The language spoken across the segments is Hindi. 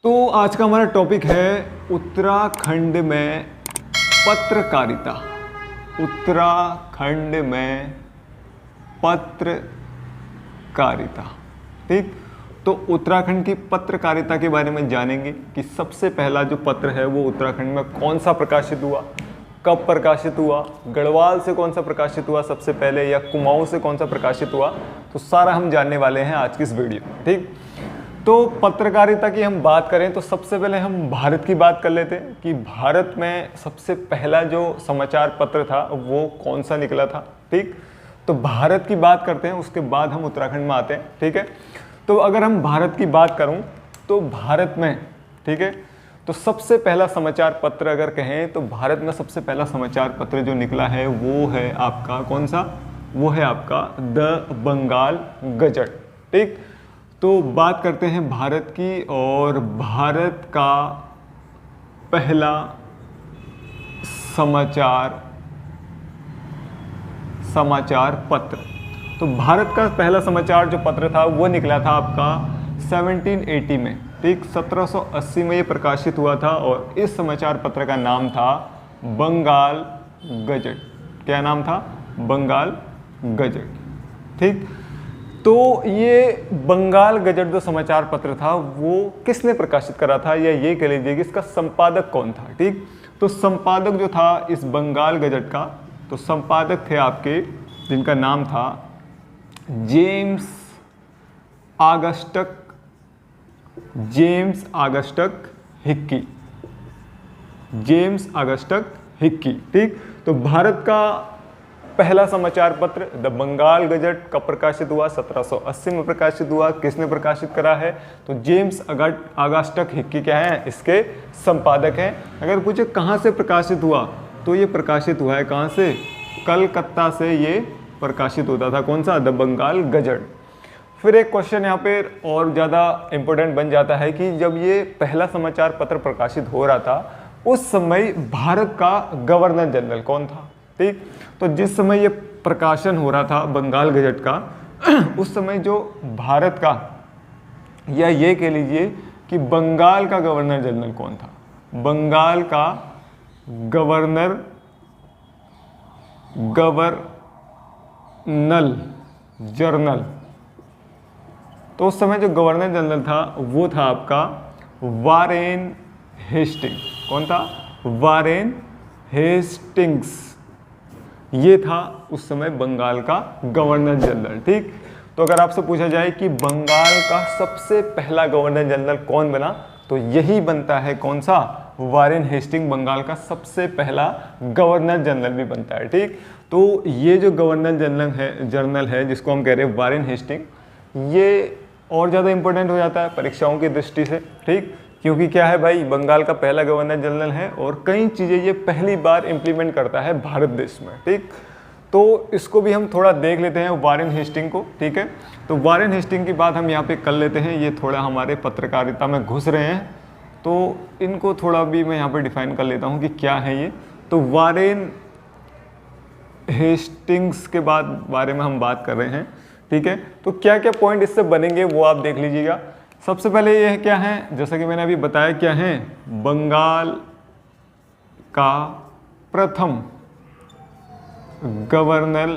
तो आज का हमारा टॉपिक है उत्तराखंड में पत्रकारिता। उत्तराखंड में पत्रकारिता, ठीक। तो उत्तराखंड की पत्रकारिता के बारे में जानेंगे कि सबसे पहला जो पत्र है वो उत्तराखंड में कौन सा प्रकाशित हुआ, कब प्रकाशित हुआ, गढ़वाल से कौन सा प्रकाशित हुआ सबसे पहले, या कुमाऊं से कौन सा प्रकाशित हुआ। तो सारा हम जानने वाले हैं आज की इस वीडियो में, ठीक। तो पत्रकारिता की हम बात करें तो सबसे पहले हम भारत की बात कर लेते हैं कि भारत में सबसे पहला जो समाचार पत्र था वो कौन सा निकला था, ठीक। तो भारत की बात करते हैं, उसके बाद हम उत्तराखंड में आते हैं, ठीक है। तो अगर हम भारत की बात करूं तो भारत में, ठीक है, तो सबसे पहला समाचार पत्र अगर कहें तो भारत में सबसे पहला समाचार पत्र जो निकला है वो है आपका कौन सा, वो है आपका द बंगाल गजट, ठीक। तो बात करते हैं भारत की, और भारत का पहला समाचार पत्र, तो भारत का पहला समाचार जो पत्र था वो निकला था आपका 1780 में, ठीक। 1780 में ये प्रकाशित हुआ था और इस समाचार पत्र का नाम था बंगाल गजट। क्या नाम था? बंगाल गजट, ठीक। तो ये बंगाल गजट जो समाचार पत्र था वो किसने प्रकाशित करा था, या ये कह लीजिए कि इसका संपादक कौन था, ठीक। तो संपादक जो था इस बंगाल गजट का, तो संपादक थे आपके जिनका नाम था जेम्स आगस्टक हिक्की, जेम्स आगस्टक हिक्की, ठीक। तो भारत का पहला समाचार पत्र द बंगाल गजट कब प्रकाशित हुआ? 1780 में प्रकाशित हुआ। किसने प्रकाशित करा है? तो जेम्स आगस्टक हिक्की क्या है, इसके संपादक हैं। अगर पूछे कहाँ से प्रकाशित हुआ तो ये प्रकाशित हुआ है कहाँ से? कलकत्ता से ये प्रकाशित होता था। कौन सा? The Bengal gazette. फिर एक क्वेश्चन यहाँ पे और ज़्यादा इम्पोर्टेंट बन जाता है कि जब ये पहला समाचार पत्र प्रकाशित हो रहा था उस समय भारत का गवर्नर जनरल कौन था, ठीक। तो जिस समय ये प्रकाशन हो रहा था बंगाल गजट का उस समय जो भारत का, या ये कह लीजिए कि बंगाल का गवर्नर जनरल कौन था? बंगाल का गवर्नर जनरल, तो उस समय जो गवर्नर जनरल था वो था आपका वारेन हेस्टिंग। कौन था? Warren Hastings. ये था उस समय बंगाल का गवर्नर जनरल, ठीक। तो अगर आपसे पूछा जाए कि बंगाल का सबसे पहला गवर्नर जनरल कौन बना, तो यही बनता है कौन सा? वारेन हेस्टिंग बंगाल का सबसे पहला गवर्नर जनरल भी बनता है, ठीक। तो ये जो गवर्नर जनरल है जिसको हम कह रहे हैं वारेन हेस्टिंग, ये और ज़्यादा इंपॉर्टेंट हो जाता है परीक्षाओं की दृष्टि से, ठीक। क्योंकि क्या है भाई, बंगाल का पहला गवर्नर जनरल है और कई चीज़ें ये पहली बार इम्प्लीमेंट करता है भारत देश में, ठीक। तो इसको भी हम थोड़ा देख लेते हैं वारेन हेस्टिंग को, ठीक है। तो वारेन हेस्टिंग की बात हम यहाँ पे कर लेते हैं। ये थोड़ा हमारे पत्रकारिता में घुस रहे हैं तो इनको थोड़ा भी मैं यहाँ पे डिफाइन कर लेता हूँ कि क्या है ये। तो वारेन हेस्टिंग्स के बारे में हम बात कर रहे हैं, ठीक है। तो क्या क्या पॉइंट इससे बनेंगे वो आप देख लीजिएगा। सबसे पहले ये क्या है, जैसा कि मैंने अभी बताया, क्या है? बंगाल का प्रथम गवर्नर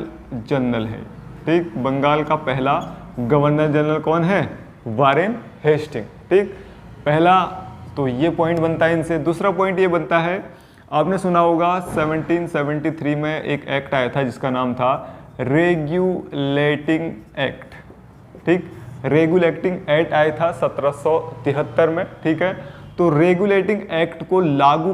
जनरल है, ठीक। बंगाल का पहला गवर्नर जनरल कौन है? वारेन हेस्टिंग, ठीक। पहला तो ये पॉइंट बनता है इनसे। दूसरा पॉइंट ये बनता है, आपने सुना होगा 1773 में एक एक्ट आया था जिसका नाम था रेगुलेटिंग एक्ट, ठीक। रेगुलेटिंग एक्ट आया था 1773 में, ठीक है। तो रेगुलेटिंग एक्ट को लागू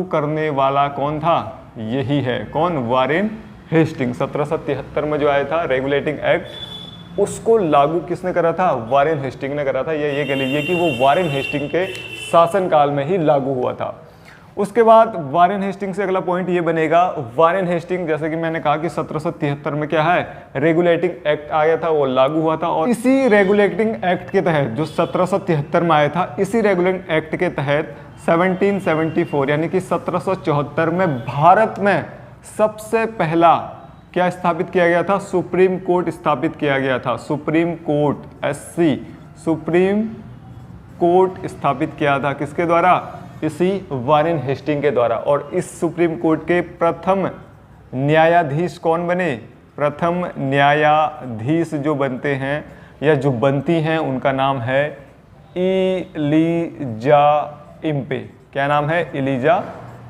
करने वाला कौन था? यही है कौन? Warren Hasting. 1773 में जो आया था रेगुलेटिंग एक्ट, उसको लागू किसने करा था? वारेन हेस्टिंग ने करा था। ये कह लीजिए कि वो वारेन हेस्टिंग के शासनकाल में ही लागू हुआ था। उसके बाद वारेन हेस्टिंग से अगला पॉइंट ये बनेगा, वारेन हेस्टिंग जैसे कि मैंने कहा कि 1773 में क्या है, रेगुलेटिंग एक्ट आया था, वो लागू हुआ था। और इसी रेगुलेटिंग एक्ट के तहत जो 1773 में आया था, इसी रेगुलेटिंग एक्ट के तहत 1774 यानी कि 1774 में भारत में सबसे पहला क्या स्थापित किया गया था? सुप्रीम कोर्ट स्थापित किया गया था। Supreme court, SC, supreme court स्थापित किया था किसके द्वारा? इसी वारेन हेस्टिंग के द्वारा। और इस सुप्रीम कोर्ट के प्रथम न्यायाधीश कौन बने? प्रथम न्यायाधीश जो बनते हैं या जो बनती हैं उनका नाम है एलिजा इम्पे। क्या नाम है? Elijah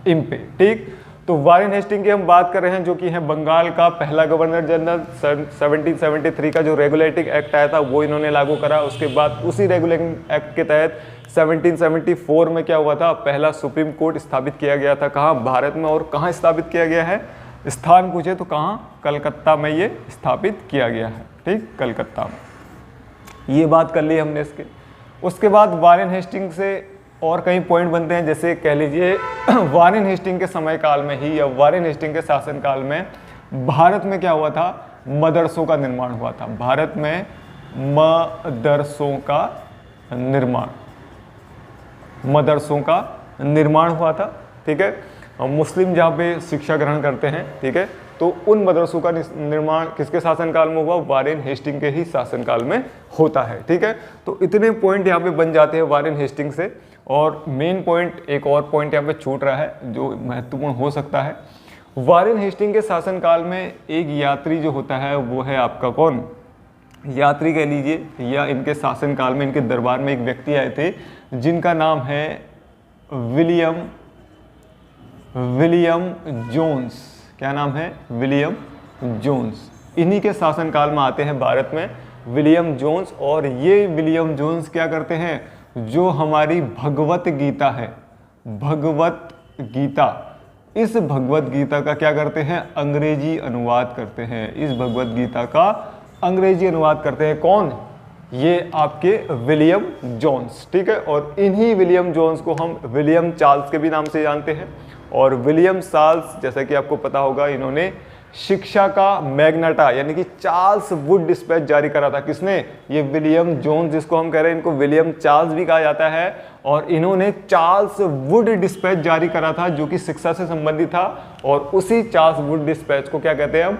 Impey. ठीक, तो वारेन हेस्टिंग की हम बात कर रहे हैं, जो कि है बंगाल का पहला गवर्नर जनरल। 1773 का जो रेगुलेटिंग एक्ट आया था वो इन्होंने लागू करा। उसके बाद उसी रेगुलेटिंग एक्ट के तहत 1774 में क्या हुआ था? पहला सुप्रीम कोर्ट स्थापित किया गया था। कहाँ? भारत में। और कहाँ स्थापित किया गया है? स्थान पूछे तो कहाँ? कलकत्ता में ये स्थापित किया गया है। ठीक, कलकत्ता में। ये बात कर ली हमने इसके। उसके बाद वारेन हेस्टिंग से और कई पॉइंट बनते हैं, जैसे कह लीजिए वारेन हेस्टिंग के समय काल में ही या वारेन हेस्टिंग के शासन काल में भारत में क्या हुआ था? मदरसों का निर्माण हुआ था। भारत में मदरसों का निर्माण हुआ था। ठीक है, मुस्लिम जहाँ पे शिक्षा ग्रहण करते हैं, ठीक है, तो उन मदरसों का निर्माण किसके शासनकाल में हुआ? वारेन हेस्टिंग के ही शासनकाल में होता है। ठीक है, तो इतने पॉइंट यहाँ पे बन जाते हैं वारेन हेस्टिंग से। और मेन पॉइंट, एक और पॉइंट यहाँ पे छूट रहा है जो महत्वपूर्ण हो सकता है। वारेन हेस्टिंग के शासनकाल में एक यात्री जो होता है वो है आपका कौन? यात्री कह लीजिए, या इनके शासनकाल में इनके दरबार में एक व्यक्ति आए थे जिनका नाम है विलियम जोन्स। क्या नाम है? William Jones. इन्हीं के शासनकाल में आते हैं भारत में विलियम जोन्स। और ये विलियम जोन्स क्या करते हैं? जो हमारी भगवत गीता है, भगवत गीता, इस भगवत गीता का क्या करते हैं? अंग्रेजी अनुवाद करते हैं। इस भगवत गीता का अंग्रेजी अनुवाद करते हैं। कौन? ये आपके विलियम जोन्स। ठीक है, और इन्हीं विलियम जोन्स को हम विलियम चार्ल्स के भी नाम से जानते हैं। और विलियम चार्ल्स, जैसा कि आपको पता होगा, इन्होंने शिक्षा का मैग्नाटा यानी कि चार्ल्स वुड डिस्पैच जारी करा था। किसने? ये विलियम जोन्स, जिसको हम कह रहे हैं, इनको विलियम चार्ल्स भी कहा जाता है। और इन्होंने चार्ल्स वुड डिस्पैच जारी करा था जो कि शिक्षा से संबंधित था। और उसी चार्ल्स वुड डिस्पैच को क्या कहते हैं हम?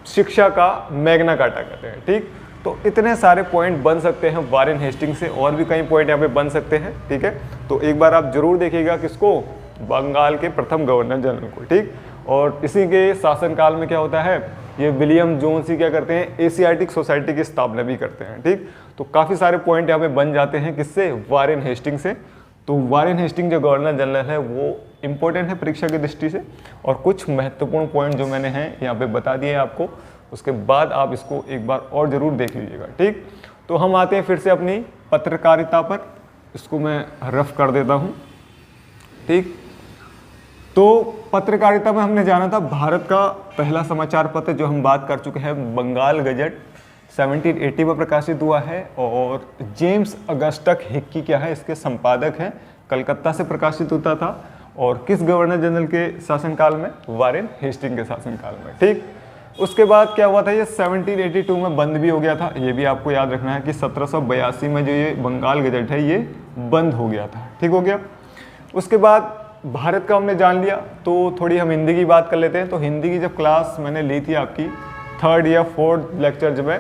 शिक्षा का मैग्ना कार्टा कहते हैं। ठीक, तो इतने सारे पॉइंट बन सकते हैं वारेन हेस्टिंग से। और भी कई पॉइंट यहाँ पे बन सकते हैं। ठीक है, तो एक बार आप जरूर देखिएगा किसको? बंगाल के प्रथम गवर्नर जनरल को। ठीक, और इसी के शासनकाल में क्या होता है? ये विलियम जोन्स ही क्या करते हैं? एशियाटिक सोसाइटी की स्थापना भी करते हैं। ठीक, तो काफ़ी सारे पॉइंट यहाँ पे बन जाते हैं किससे? वारेन हेस्टिंग से। तो वारेन हेस्टिंग जो गवर्नर जनरल है वो इम्पोर्टेंट है परीक्षा की दृष्टि से। और कुछ महत्वपूर्ण पॉइंट जो मैंने हैं यहाँ पे बता दिए आपको, उसके बाद आप इसको एक बार और ज़रूर देख लीजिएगा। ठीक, तो हम आते हैं फिर से अपनी पत्रकारिता पर। इसको मैं रफ कर देता हूँ। ठीक, तो पत्रकारिता में हमने जाना था भारत का पहला समाचार पत्र, जो हम बात कर चुके हैं, बंगाल गजट 1780 में प्रकाशित हुआ है। और जेम्स अगस्टस हिक्की क्या है? इसके संपादक हैं। कलकत्ता से प्रकाशित होता था। और किस गवर्नर जनरल के शासनकाल में? वारेन हेस्टिंग के शासनकाल में। ठीक, उसके बाद क्या हुआ था? ये 1782 में बंद भी हो गया था। ये भी आपको याद रखना है कि 1782 में जो ये बंगाल गजट है ये बंद हो गया था। ठीक हो गया। उसके बाद भारत का हमने जान लिया, तो थोड़ी हम हिंदी की बात कर लेते हैं। तो हिंदी की जब क्लास मैंने ली थी आपकी 3rd या 4th लेक्चर में,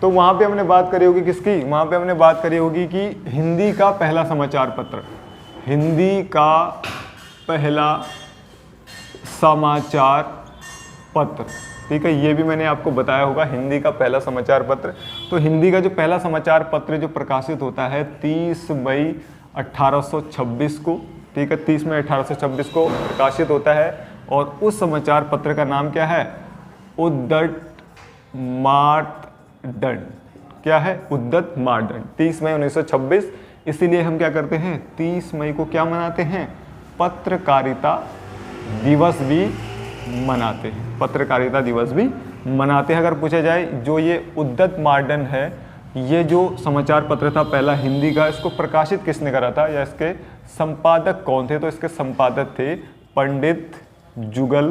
तो वहाँ पे हमने बात करी होगी किसकी? वहाँ पे हमने बात करी होगी कि हिंदी का पहला समाचार पत्र, हिंदी का पहला समाचार पत्र। ठीक है, ये भी मैंने आपको बताया होगा, हिंदी का पहला समाचार पत्र। तो हिंदी का जो पहला समाचार पत्र जो प्रकाशित होता है 30 मई 1826 को। ठीक है, 30 मई 1826 को प्रकाशित होता है। और उस समाचार पत्र का नाम क्या है? उद्दत मार्तंड। क्या है? उद्दत मार्तंड। 30 मई 1926। इसीलिए हम क्या करते हैं? 30 मई को क्या मनाते हैं? पत्रकारिता दिवस भी मनाते हैं। पत्रकारिता दिवस भी मनाते हैं। अगर पूछा जाए, जो ये उद्दत मार्तंड है, ये जो समाचार पत्र था पहला हिंदी का, इसको प्रकाशित किसने करा था या इसके संपादक कौन थे? तो इसके संपादक थे पंडित जुगल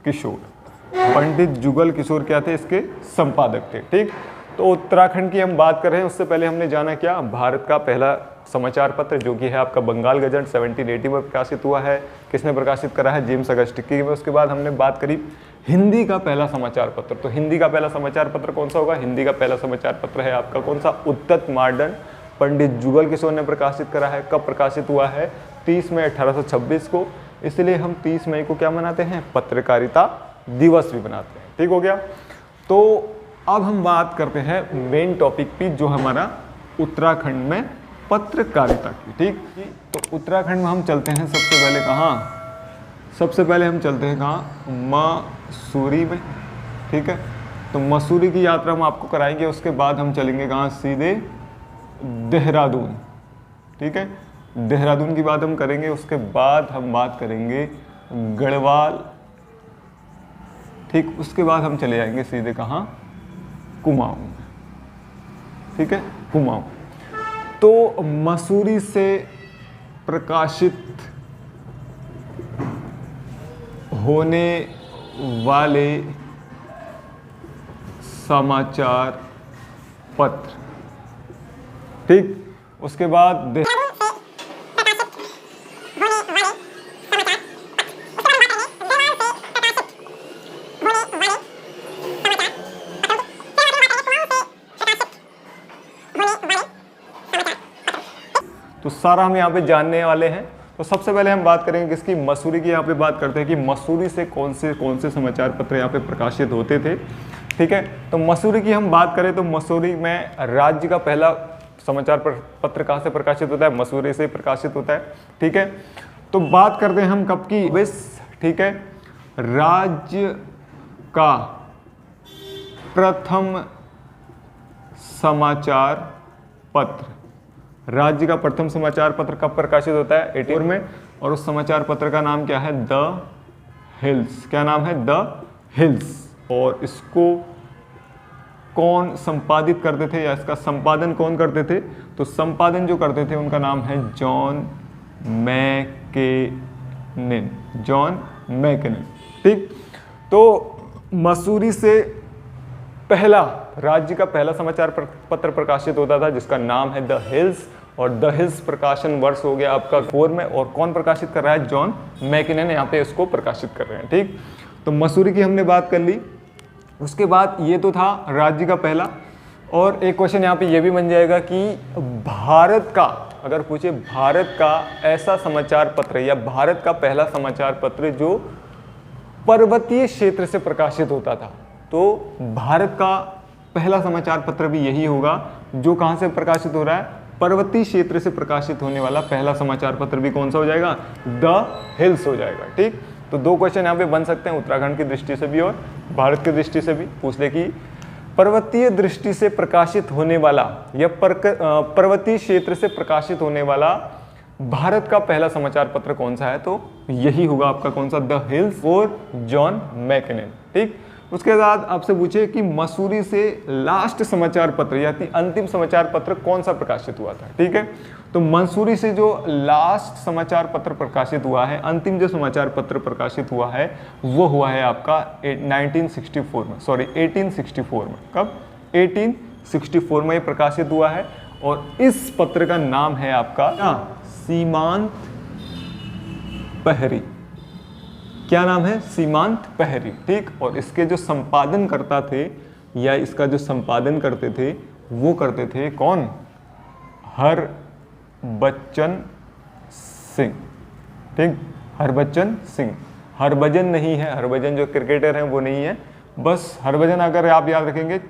किशोर। पंडित जुगल किशोर क्या थे? इसके संपादक थे। ठीक, तो उत्तराखंड की हम बात कर रहे हैं। उससे पहले हमने जाना क्या? भारत का पहला समाचार पत्र जो कि है आपका बंगाल गजट 1780 में प्रकाशित हुआ है। किसने प्रकाशित करा है? जेम्स अगस्टस की। उसके बाद हमने बात करी हिंदी का पहला समाचार पत्र। तो हिंदी का पहला समाचार पत्र कौन सा होगा? हिंदी का पहला समाचार पत्र है आपका कौन सा? उद्यत मॉडर्न, पंडित जुगल किशोर ने प्रकाशित करा है। कब प्रकाशित हुआ है? 30 मई 1826 को। इसलिए हम 30 मई को क्या मनाते हैं? पत्रकारिता दिवस भी मनाते हैं। ठीक हो गया। तो अब हम बात करते हैं मेन टॉपिक पे, जो हमारा उत्तराखंड में पत्रकारिता की। ठीक, तो उत्तराखंड में हम चलते हैं सबसे पहले कहाँ? सबसे पहले हम चलते हैं कहाँ? मसूरी में। ठीक है, तो मसूरी की यात्रा हम आपको कराएंगे। उसके बाद हम चलेंगे कहाँ? सीधे देहरादून। ठीक है, देहरादून की बात हम करेंगे। उसके बाद हम बात करेंगे गढ़वाल। ठीक, उसके बाद हम चले जाएंगे सीधे कहाँ? कुमाऊं। ठीक है, कुमाऊं। तो मसूरी से प्रकाशित होने वाले समाचार पत्र। ठीक, उसके बाद तो सारा हम यहाँ पे जानने वाले हैं। तो सबसे पहले हम बात करेंगे किसकी? मसूरी की। यहाँ पे बात करते हैं कि मसूरी से कौन से समाचार पत्र यहाँ पे प्रकाशित होते थे। ठीक है, तो मसूरी की हम बात करें तो मसूरी में राज्य का पहला समाचार पत्र कहाँ से प्रकाशित होता है? मसूरी से प्रकाशित होता है। ठीक है, तो बात करते हैं हम कब की? ठीक है, राज्य का प्रथम समाचार पत्र। राज्य का प्रथम समाचार पत्र कब प्रकाशित होता है? 84 में। और उस समाचार पत्र का नाम क्या है? The hills. क्या नाम है? The hills. और इसको कौन संपादित करते थे, या इसका संपादन कौन करते थे? तो संपादन जो करते थे उनका नाम है जॉन मैकेनिन। जॉन मैकेनिन। ठीक, तो मसूरी से पहला राज्य का पहला समाचार पत्र प्रकाशित होता था जिसका नाम है द हिल्स। और द हिल्स प्रकाशन वर्ष हो गया आपका 4 में। और कौन प्रकाशित कर रहा है? जॉन मैकिनन यहाँ पे इसको प्रकाशित कर रहे हैं। ठीक, तो मसूरी की हमने बात कर ली। उसके बाद ये तो था राज्य का पहला। और एक क्वेश्चन यहाँ पे ये भी बन जाएगा कि भारत का, अगर पूछे भारत का ऐसा समाचार पत्र या भारत का पहला समाचार पत्र जो पर्वतीय क्षेत्र से प्रकाशित होता था, तो भारत का पहला समाचार पत्र भी यही होगा जो कहाँ से प्रकाशित हो रहा है? पर्वतीय क्षेत्र से प्रकाशित होने वाला पहला समाचार पत्र भी कौन सा हो जाएगा? द हिल्स हो जाएगा। ठीक, तो 2 क्वेश्चन यहाँ पे बन सकते हैं, उत्तराखंड की दृष्टि से भी और भारत की दृष्टि से भी। पूछ ले कि पर्वतीय दृष्टि से प्रकाशित होने वाला या पर्वतीय क्षेत्र से प्रकाशित होने वाला भारत का पहला समाचार पत्र कौन सा है? तो यही होगा आपका कौन सा? द हिल्स और जॉन मैकेनिन। ठीक, उसके बाद आपसे पूछे कि मसूरी से लास्ट समाचार पत्र या अंतिम समाचार पत्र कौन सा प्रकाशित हुआ था। ठीक है, तो मसूरी से जो लास्ट समाचार पत्र प्रकाशित हुआ है, अंतिम जो समाचार पत्र प्रकाशित हुआ है, वो हुआ है आपका 1864 में। कब? 1864 में ये प्रकाशित हुआ है। और इस पत्र का नाम है आपका सीमांत पहरी। क्या नाम है? सीमांत पहरी। ठीक, और इसके जो संपादन करता थे या इसका जो संपादन करते थे वो करते थे कौन? हरबच्चन सिंह। ठीक, हरबच्चन सिंह। हरभजन नहीं है, हरभजन जो क्रिकेटर हैं वो नहीं है, बस हरभजन अगर आप याद रखेंगे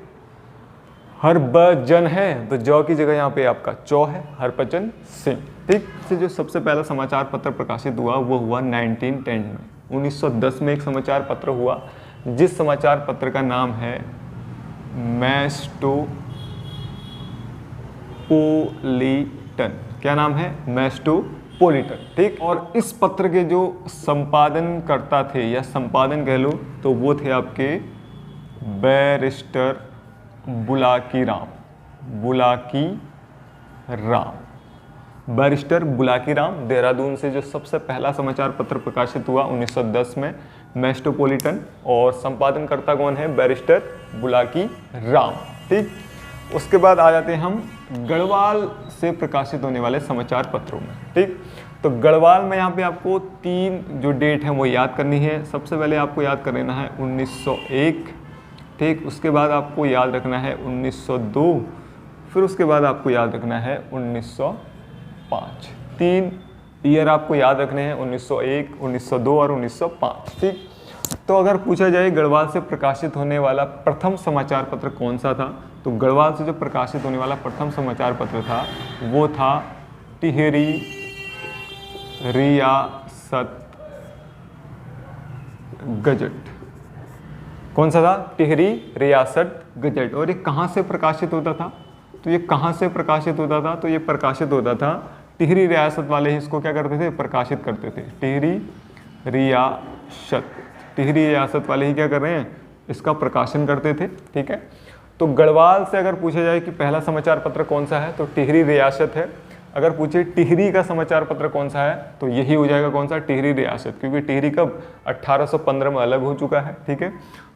हरभजन है तो जौ की जगह यहाँ पे आपका चौ है, हरभजन सिंह। ठीक, से जो सबसे पहला समाचार पत्र प्रकाशित हुआ वो हुआ 1910 में। 1910 में एक समाचार पत्र हुआ जिस समाचार पत्र का नाम है मेट्रोपोलिटन। क्या नाम है? मेट्रोपोलिटन। ठीक, और इस पत्र के जो संपादन करता थे या संपादन कह लो तो वो थे आपके बैरिस्टर बुलाकी राम। बैरिस्टर बुलाकी राम। देहरादून से जो सबसे पहला समाचार पत्र प्रकाशित हुआ 1910 में, मेट्रोपोलिटन, और संपादन करता कौन है? बैरिस्टर बुलाकी राम। ठीक, उसके बाद आ जाते हैं हम गढ़वाल से प्रकाशित होने वाले समाचार पत्रों में। ठीक, तो गढ़वाल में यहाँ पे आपको 3 जो डेट है वो याद करनी है। सबसे पहले आपको याद कर लेना है 1901, ठीक। उसके बाद आपको याद रखना है 1902, फिर उसके बाद आपको याद रखना है 1905। 3 ईयर आपको याद रखने हैं, 1901, 1902 और 1905, ठीक। तो अगर पूछा जाए गढ़वाल से प्रकाशित होने वाला प्रथम समाचार पत्र कौन सा था, तो गढ़वाल से जो प्रकाशित होने वाला प्रथम समाचार पत्र था वो था टिहरी रियासत गजट। कौन सा था? टिहरी रियासत गजट। और ये कहाँ से प्रकाशित होता था? तो ये कहाँ से प्रकाशित होता था? तो ये प्रकाशित होता था, टिहरी रियासत वाले ही इसको क्या करते थे? प्रकाशित करते थे। टिहरी रियासत वाले ही क्या कर रहे हैं? इसका प्रकाशन करते थे, ठीक है। तो गढ़वाल से अगर पूछा जाए कि पहला समाचार पत्र कौन सा है, तो टिहरी रियासत है। अगर पूछे टिहरी का समाचार पत्र कौन सा है, तो यही हो जाएगा कौन सा? टिहरी रियासत, क्योंकि टिहरी कब 1815 में अलग हो चुका है, ठीक है।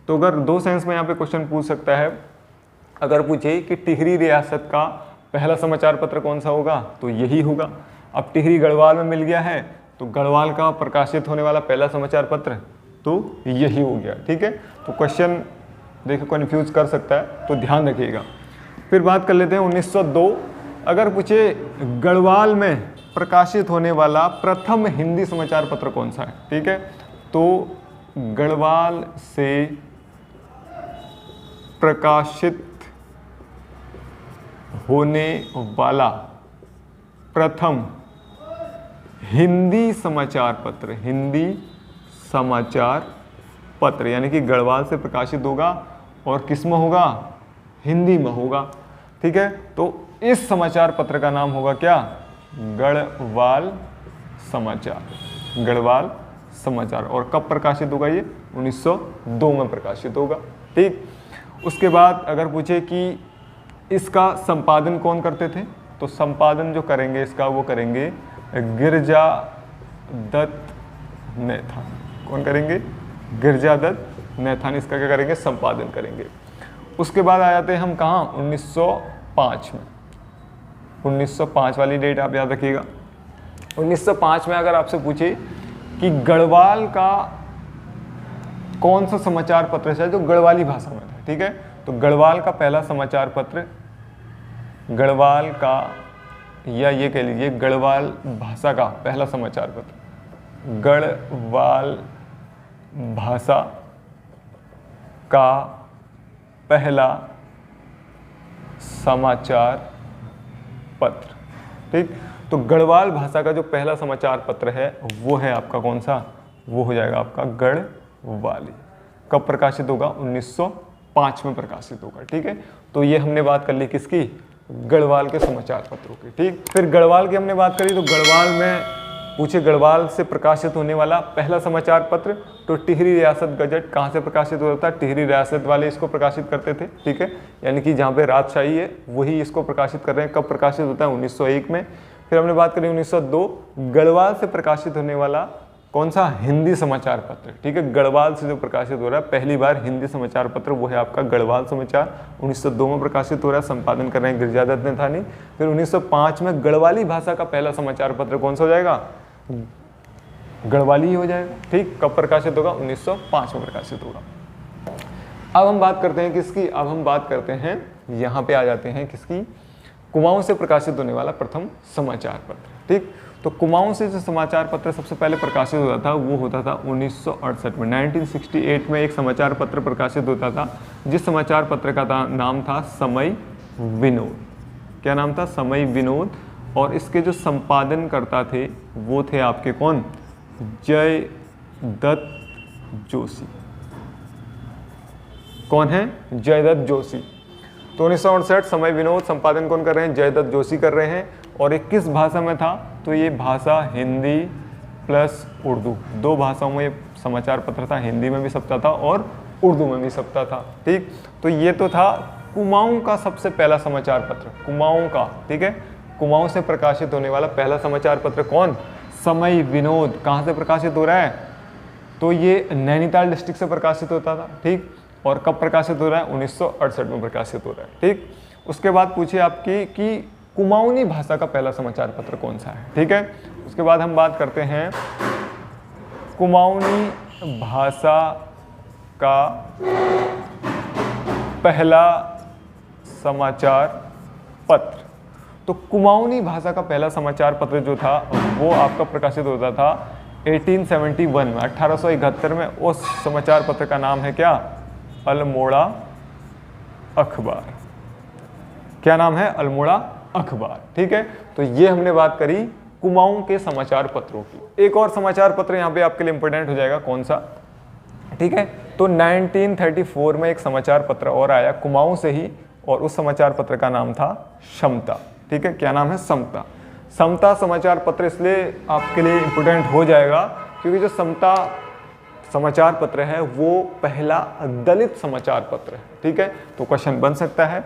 तो अगर 2 सेंस में यहाँ पे क्वेश्चन पूछ सकता है। अगर पूछे कि टिहरी रियासत का पहला समाचार पत्र कौन सा होगा, तो यही होगा। अब टिहरी गढ़वाल में मिल गया है, तो गढ़वाल का प्रकाशित होने वाला पहला समाचार पत्र तो यही हो गया, ठीक है। तो क्वेश्चन देखो कन्फ्यूज कर सकता है, तो ध्यान रखिएगा। फिर बात कर लेते हैं 1902। अगर पूछे गढ़वाल में प्रकाशित होने वाला प्रथम हिंदी समाचार पत्र कौन सा है, ठीक है, तो गढ़वाल से प्रकाशित होने वाला प्रथम हिंदी समाचार पत्र, यानी कि गढ़वाल से प्रकाशित होगा और किस में होगा? हिंदी में होगा, ठीक है। तो इस समाचार पत्र का नाम होगा क्या? गढ़वाल समाचार। और कब प्रकाशित होगा? ये 1902 में प्रकाशित होगा, ठीक। उसके बाद अगर पूछे कि इसका संपादन कौन करते थे, तो संपादन जो करेंगे इसका वो करेंगे गिरजा दत्त नैथान। कौन करेंगे? गिरजा दत्त नैथान इसका क्या करेंगे? संपादन करेंगे। उसके बाद आ जाते हैं हम कहाँ? 1905 में। 1905 वाली डेट आप याद रखिएगा। 1905 में अगर आपसे पूछे कि गढ़वाल का कौन सा समाचार पत्र है जो गढ़वाली भाषा में था, ठीक है, तो गढ़वाल का पहला समाचार पत्र, गढ़वाल का, या ये कह लीजिए गढ़वाल भाषा का पहला समाचार पत्र, गढ़वाल भाषा का पहला समाचार पत्र, ठीक। तो गढ़वाल भाषा का जो पहला समाचार पत्र है वो है आपका कौन सा? वो हो जाएगा आपका गढ़वाली। कब प्रकाशित होगा? 1905 में प्रकाशित होगा, ठीक है। तो ये हमने बात कर ली किसकी? गढ़वाल के समाचार पत्रों की, ठीक। फिर गढ़वाल की हमने बात करी, तो गढ़वाल में पूछे गढ़वाल से प्रकाशित होने वाला पहला समाचार पत्र, तो टिहरी रियासत गजट कहाँ से प्रकाशित होता है? टिहरी रियासत वाले इसको प्रकाशित करते थे, ठीक है। यानी कि जहाँ पे राजशाही है वही इसको प्रकाशित कर रहे हैं। कब प्रकाशित होता है? 1901 में। फिर हमने बात करी 1902, गढ़वाल से प्रकाशित होने वाला कौन सा? हिंदी समाचार पत्र, ठीक है। गढ़वाल से जो प्रकाशित हो रहा है पहली बार हिंदी समाचार पत्र, वो है आपका गढ़वाल समाचार। 1902 में प्रकाशित हो रहा है, संपादन कर रहे हैं गिरजा दत्त नैथानी। फिर 1905 में गढ़वाली भाषा का पहला समाचार पत्र कौन सा हो जाएगा? गढ़वाली ही हो जाएगा, ठीक। कब प्रकाशित होगा? 1905 में प्रकाशित होगा। अब हम बात करते हैं किसकी? अब हम बात करते हैं, यहाँ पे आ जाते हैं किसकी? कुमाऊं से प्रकाशित होने वाला प्रथम समाचार पत्र, ठीक। तो कुमाऊं से जो समाचार पत्र सबसे पहले प्रकाशित होता था वो होता था 1968 में। 1968 में एक समाचार पत्र प्रकाशित होता था, जिस समाचार पत्र का नाम था समय विनोद। क्या नाम था? समय विनोद। और इसके जो संपादन करता थे वो थे आपके कौन? जयदत्त जोशी। कौन है? जयदत्त जोशी। तो 1968 समय विनोद, संपादन कौन कर रहे हैं? जयदत्त जोशी कर रहे हैं। और ये किस भाषा में था? तो ये भाषा हिंदी प्लस उर्दू, 2 भाषाओं में ये समाचार पत्र था। हिंदी में भी छपता था और उर्दू में भी छपता था, ठीक। तो ये तो था कुमाऊं का सबसे पहला समाचार पत्र, कुमाऊं का, ठीक है। कुमाऊं से प्रकाशित होने वाला पहला समाचार पत्र कौन? समय विनोद। कहाँ से प्रकाशित हो रहा है? तो ये नैनीताल डिस्ट्रिक्ट से प्रकाशित होता था, ठीक। और कब प्रकाशित हो रहा है? 1968 में प्रकाशित हो रहा है, ठीक। उसके बाद पूछिए आपकी कि कुमाऊनी भाषा का पहला समाचार पत्र कौन सा है, ठीक है। उसके बाद हम बात करते हैं कुमाऊनी भाषा का पहला समाचार पत्र। तो कुमाऊनी भाषा का पहला समाचार पत्र जो था वो आपका प्रकाशित होता था 1871 में, 1871 में। उस समाचार पत्र का नाम है क्या? अल्मोड़ा अखबार। क्या नाम है? अल्मोड़ा अखबार। ठीक है, तो ये हमने बात करी कुमाऊं के समाचार पत्रों की। एक और समाचार पत्र यहाँ पे आपके लिए इंपॉर्टेंट हो जाएगा, कौन सा? ठीक है, तो 1934 में एक समाचार पत्र और आया कुमाऊं से ही, और उस समाचार पत्र का नाम था समता। ठीक है, क्या नाम है? समता। समता समाचार पत्र इसलिए आपके लिए इंपॉर्टेंट हो जाएगा क्योंकि जो समता समाचार पत्र है वो पहला दलित समाचार पत्र है। ठीक है, तो क्वेश्चन बन सकता है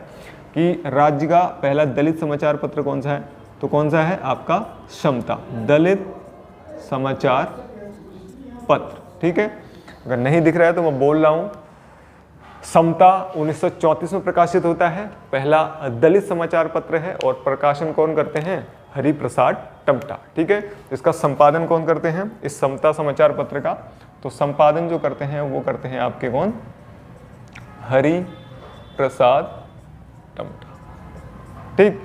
कि राज्य का पहला दलित समाचार पत्र कौन सा है? तो कौन सा है? आपका समता, दलित समाचार पत्र। ठीक है, अगर नहीं दिख रहा है तो मैं बोल रहा हूं, समता 1934 में प्रकाशित होता है, पहला दलित समाचार पत्र है, और प्रकाशन कौन करते हैं? हरिप्रसाद टमटा। ठीक है, इसका संपादन कौन करते हैं इस समता समाचार पत्र का? तो संपादन जो करते हैं वो करते हैं आपके कौन? हरिप्रसाद टमटा। ठीक,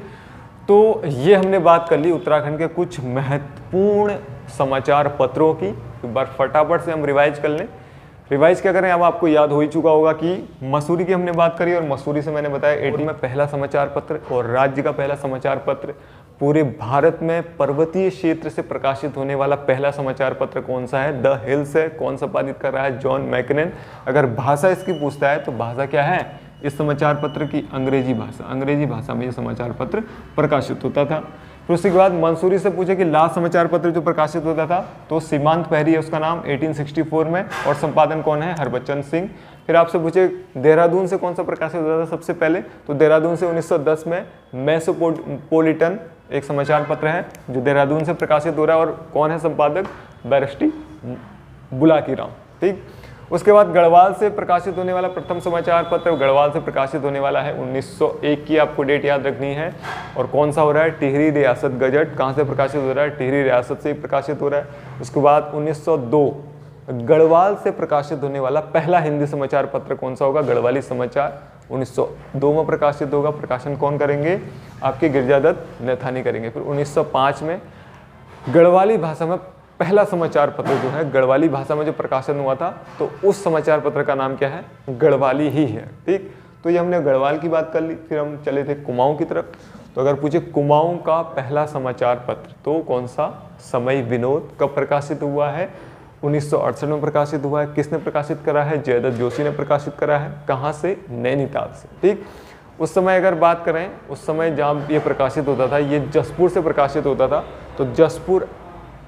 तो ये हमने बात कर ली उत्तराखंड के कुछ महत्वपूर्ण समाचार पत्रों की। एक बार फटाफट से हम रिवाइज कर लें। रिवाइज क्या करें, अब आपको याद हो ही चुका होगा कि मसूरी की हमने बात करी, और मसूरी से मैंने बताया 80 में पहला समाचार पत्र और राज्य का पहला समाचार पत्र। पूरे भारत में पर्वतीय क्षेत्र से प्रकाशित होने वाला पहला समाचार पत्र कौन सा है? द हिल्स है। कौन संपादित कर रहा है? जॉन मैकनेन। अगर भाषा इसकी पूछता है तो भाषा क्या है इस समाचार पत्र की? अंग्रेजी भाषा। अंग्रेजी भाषा में ये समाचार पत्र प्रकाशित होता था। फिर उसके बाद मंसूरी से पूछे कि लास्ट समाचार पत्र जो प्रकाशित होता था, तो सीमांत पहरी है उसका नाम, 1864 में, और संपादन कौन है? हरबच्चन सिंह। फिर आपसे पूछे देहरादून से कौन सा प्रकाशित होता था सबसे पहले? तो देहरादून से 1910 में मेसोपोलिटन एक समाचार पत्र है जो देहरादून से प्रकाशित हो रहा है, और कौन है संपादक? बैरिस्टी बुलाकी राम। ठीक, उसके बाद गढ़वाल से प्रकाशित होने वाला प्रथम समाचार पत्र गढ़वाल से प्रकाशित होने वाला है 1901 की, आपको डेट याद रखनी है। और कौन सा हो रहा है? टिहरी रियासत गजट। कहाँ से प्रकाशित हो रहा है? टिहरी रियासत से ही प्रकाशित हो रहा है। उसके बाद 1902 गढ़वाल से प्रकाशित होने वाला पहला हिंदी समाचार पत्र कौन सा होगा? गढ़वाली समाचार 1902 में प्रकाशित होगा। प्रकाशन कौन करेंगे? आपके गिरजादत्त नैथानी करेंगे। फिर 1905 में गढ़वाली भाषा में पहला समाचार पत्र जो है गढ़वाली भाषा में जो प्रकाशन हुआ था, तो उस समाचार पत्र का नाम क्या है? गढ़वाली ही है। ठीक, तो ये हमने गढ़वाल की बात कर ली। फिर हम चले थे कुमाऊं की तरफ। तो अगर पूछे कुमाऊं का पहला समाचार पत्र, तो कौन सा? समय विनोद। कब प्रकाशित हुआ है? 1968 में प्रकाशित हुआ है। किसने प्रकाशित करा है? जयदत्त जोशी ने प्रकाशित करा है। कहाँ से? नैनीताल से। ठीक, उस समय अगर बात करें, उस समय जहाँ ये प्रकाशित होता था ये जसपुर से प्रकाशित होता था। तो जसपुर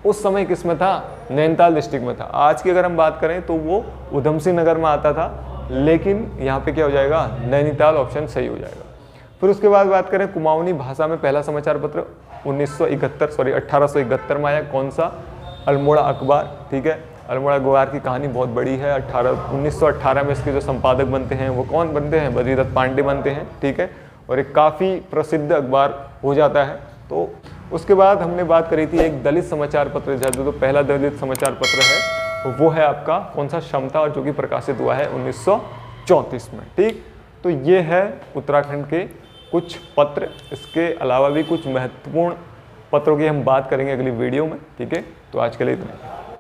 उस समय किस में था? नैनीताल डिस्ट्रिक्ट में था। आज की अगर हम बात करें तो वो उधम सिंह नगर में आता था, लेकिन यहाँ पे क्या हो जाएगा? नैनीताल ऑप्शन सही हो जाएगा। फिर उसके बाद बात करें कुमाऊनी भाषा में पहला समाचार पत्र 1871 में आया। कौन सा? अल्मोड़ा अखबार। ठीक है, अल्मोड़ा अखबार की कहानी बहुत बड़ी है। 1918 में इसके जो संपादक बनते हैं वो कौन बनते हैं? बद्रीदत्त पांडे बनते हैं। ठीक है, और एक काफ़ी प्रसिद्ध अखबार हो जाता है। तो उसके बाद हमने बात करी थी एक दलित समाचार पत्र, जो पहला दलित समाचार पत्र है वो है आपका कौन सा? समता, और जो कि प्रकाशित हुआ है 1934 में। ठीक, तो ये है उत्तराखंड के कुछ पत्र। इसके अलावा भी कुछ महत्वपूर्ण पत्रों की हम बात करेंगे अगली वीडियो में। ठीक है, तो आज के लिए इतना।